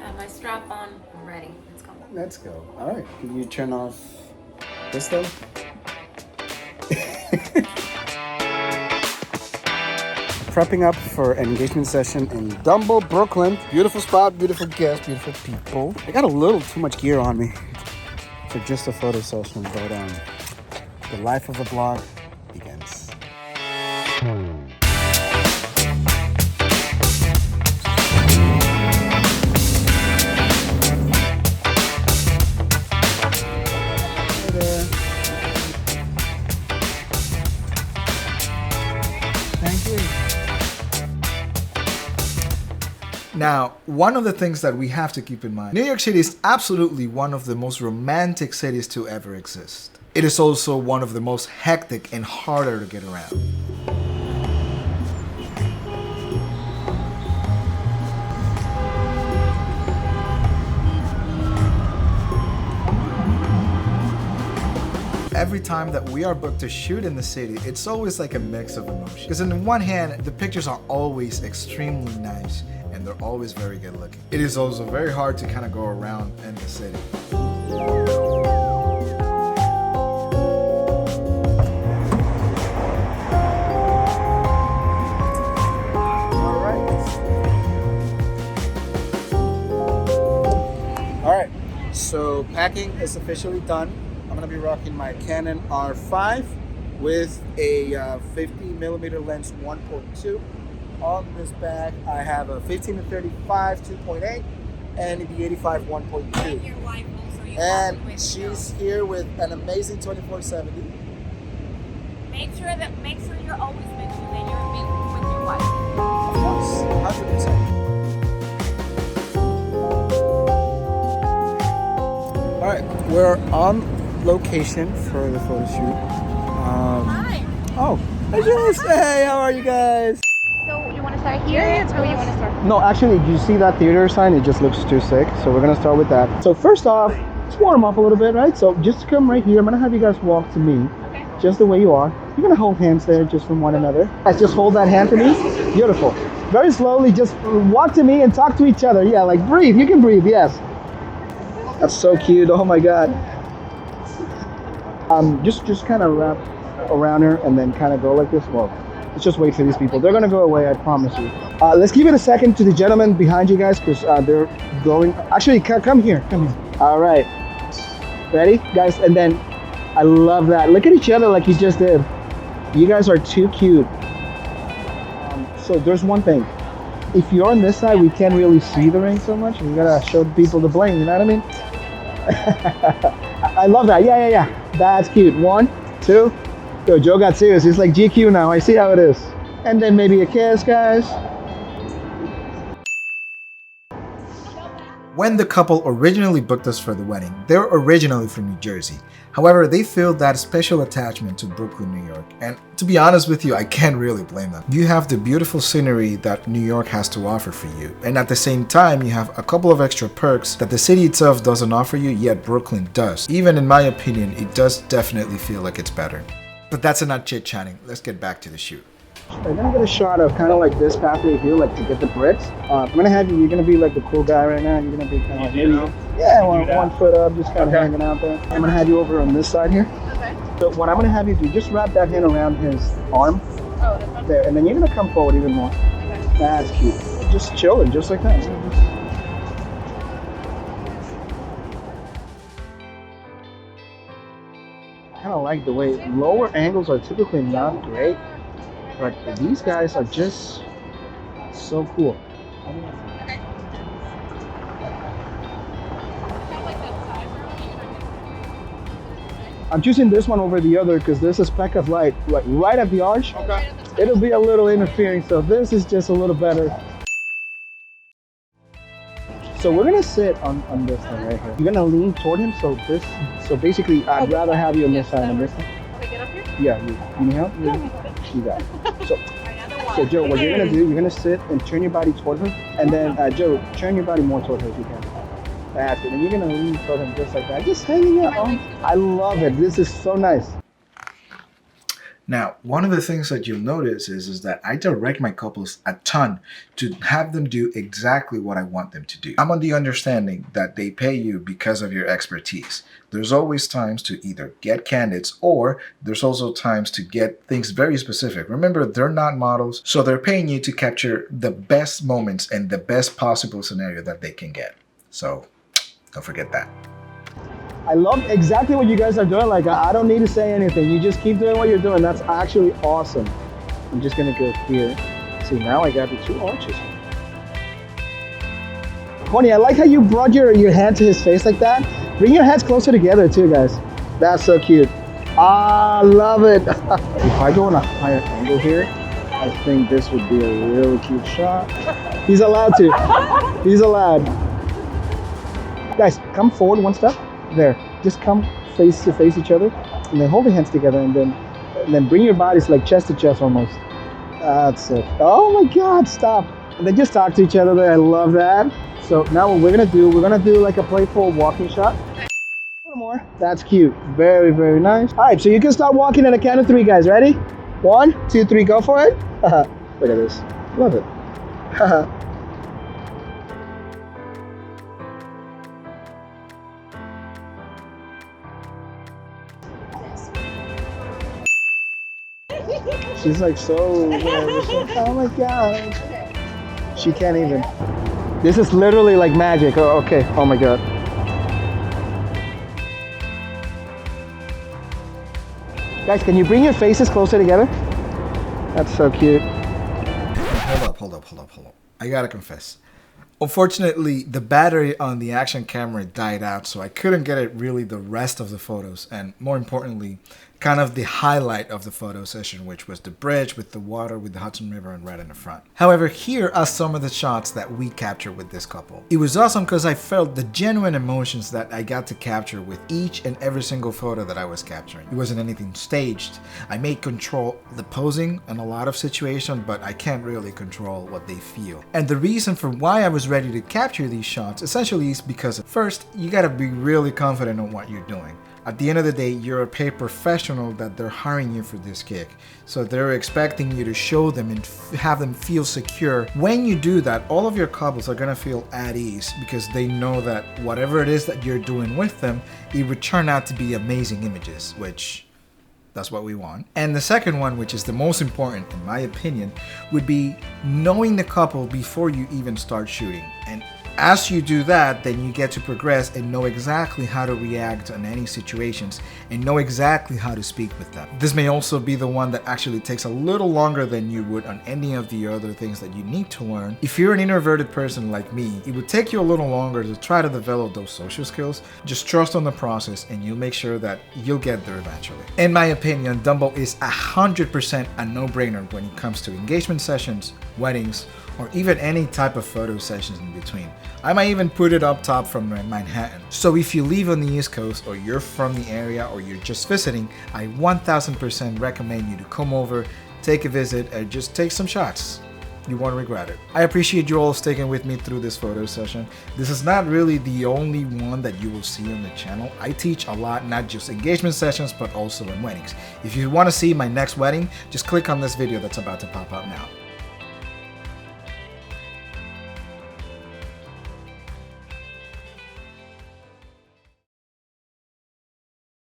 Got my strap on. I'm ready. Let's go. Let's go. All right. Can you turn off this thing? Prepping up for an engagement session in Dumbo, Brooklyn. Beautiful spot, beautiful guests, beautiful people. I got a little too much gear on me for just a photo session, but the life of a blog begins. Now, one of the things that we have to keep in mind, New York City is absolutely one of the most romantic cities to ever exist. It is also one of the most hectic and harder to get around. Every time that we are booked to shoot in the city, it's always like a mix of emotions. Because on the one hand, the pictures are always extremely nice and they're always very good looking. It is also very hard to kind of go around in the city. All right, so packing is officially done. I'm gonna be rocking my Canon R5 with a 50 millimeter lens 1.2. On this bag, I have a 15 to 35 2.8 and the 85 1.2. And she's here with an amazing 2470. Make sure you're always mentioning that you're with your wife. Of course, 100%. All right, we're on location for the photo shoot. Hi. Oh, hi Jules. Hey, how are you guys? So you want to start here? Or you want to start? No, actually, do you see that theater sign? It just looks too sick. So we're gonna start with that. So first off, let's warm up a little bit, right? So just come right here. I'm gonna have you guys walk to me, just the way you are. You're gonna hold hands there, just from one another. Guys, just hold that hand to me. Beautiful. Very slowly, just walk to me and talk to each other. Yeah, like breathe. You can breathe. Yes. That's so cute. Oh my God. Just kind of wrap around her and then kind of go like this. Well, let's just wait for these people. They're gonna go away, I promise you. Let's give it a second to the gentleman behind you guys because they're going. Actually, come here. All right, ready, guys? And then I love that. Look at each other like you just did. You guys are too cute. So there's one thing. If you're on this side, we can't really see the ring so much. We gotta show people the bling. You know what I mean? I love that. Yeah. That's cute. 1, 2. Yo, Joe got serious. He's like GQ now. I see how it is. And then maybe a kiss, guys. When the couple originally booked us for the wedding, they're originally from New Jersey. However, they feel that special attachment to Brooklyn, New York. And to be honest with you, I can't really blame them. You have the beautiful scenery that New York has to offer for you. And at the same time, you have a couple of extra perks that the city itself doesn't offer you, yet Brooklyn does. Even in my opinion, it does definitely feel like it's better. But that's enough chit-chatting. Let's get back to the shoot. I'm gonna get a shot of kind of like this pathway here, like to get the bricks. I'm gonna have you. You're gonna be like the cool guy right now. You're gonna be kind of like maybe, one foot up, just kind of hanging out there. I'm gonna have you over on this side here. Okay. So what I'm gonna have you do, just wrap that hand around his arm. Oh, this one? There, and then you're gonna come forward even more. Okay. That's cute. Just chilling, just like that. Kind of like the way lower angles are typically not great. But these guys are just so cool. Okay. I'm choosing this one over the other because there's a speck of light like right at the arch. Okay. It'll be a little interfering, so this is just a little better. So we're gonna sit on this one right here. You're gonna lean toward him, so basically I'd rather have you on this side than this one. Okay, get up here. Yeah, you need help? You got it. So Joe, what you're gonna do, you're gonna sit and turn your body toward her, and then Joe, turn your body more toward her if you can. That's it, and you're gonna lean toward him just like that, just hanging out. I love it. This is so nice. Now, one of the things that you'll notice is that I direct my couples a ton to have them do exactly what I want them to do. I'm on the understanding that they pay you because of your expertise. There's always times to either get candidates, or there's also times to get things very specific. Remember, they're not models, so they're paying you to capture the best moments and the best possible scenario that they can get. So don't forget that. I love exactly what you guys are doing. Like, I don't need to say anything. You just keep doing what you're doing. That's actually awesome. I'm just gonna go here. See, now I got the 2 arches. Honey, I like how you brought your hand to his face like that. Bring your heads closer together too, guys. That's so cute. I love it. If I go on a higher angle here, I think this would be a really cute shot. He's allowed to. He's allowed. Guys, come forward one step. There. Just come face to face each other, and then hold your hands together, and then bring your bodies like chest to chest almost. That's it. Oh my God! Stop. And then just talk to each other there. I love that. So now what we're gonna do like a playful walking shot. One more. That's cute. Very, very nice. All right, so you can start walking at a count of 3, guys. Ready? 1, 2, 3. Go for it. Look at this. Love it. She's like so. Oh my God. She can't even. This is literally like magic. Oh, okay. Oh my God. Guys, can you bring your faces closer together? That's so cute. Hold up. I gotta confess. Unfortunately, the battery on the action camera died out, so I couldn't get it really the rest of the photos, and more importantly, kind of the highlight of the photo session, which was the bridge with the water with the Hudson River and right in the front. However, here are some of the shots that we captured with this couple. It was awesome because I felt the genuine emotions that I got to capture with each and every single photo that I was capturing. It wasn't anything staged. I may control the posing in a lot of situations, but I can't really control what they feel. And the reason for why I was ready to capture these shots essentially is because first, you gotta be really confident on what you're doing. At the end of the day, you're a paid professional that they're hiring you for this gig. So they're expecting you to show them and have them feel secure. When you do that, all of your couples are gonna feel at ease because they know that whatever it is that you're doing with them, it would turn out to be amazing images, which that's what we want. And the second one, which is the most important in my opinion, would be knowing the couple before you even start shooting. And as you do that, then you get to progress and know exactly how to react on any situations and know exactly how to speak with them. This may also be the one that actually takes a little longer than you would on any of the other things that you need to learn. If you're an introverted person like me, it would take you a little longer to try to develop those social skills. Just trust on the process and you'll make sure that you'll get there eventually. In my opinion, Dumbo is 100% a no-brainer when it comes to engagement sessions, weddings, or even any type of photo sessions in between. I might even put it up top from Manhattan. So if you live on the East Coast, or you're from the area, or you're just visiting, I 1000% recommend you to come over, take a visit, and just take some shots. You won't regret it. I appreciate you all sticking with me through this photo session. This is not really the only one that you will see on the channel. I teach a lot, not just engagement sessions, but also in weddings. If you want to see my next wedding, just click on this video that's about to pop up now.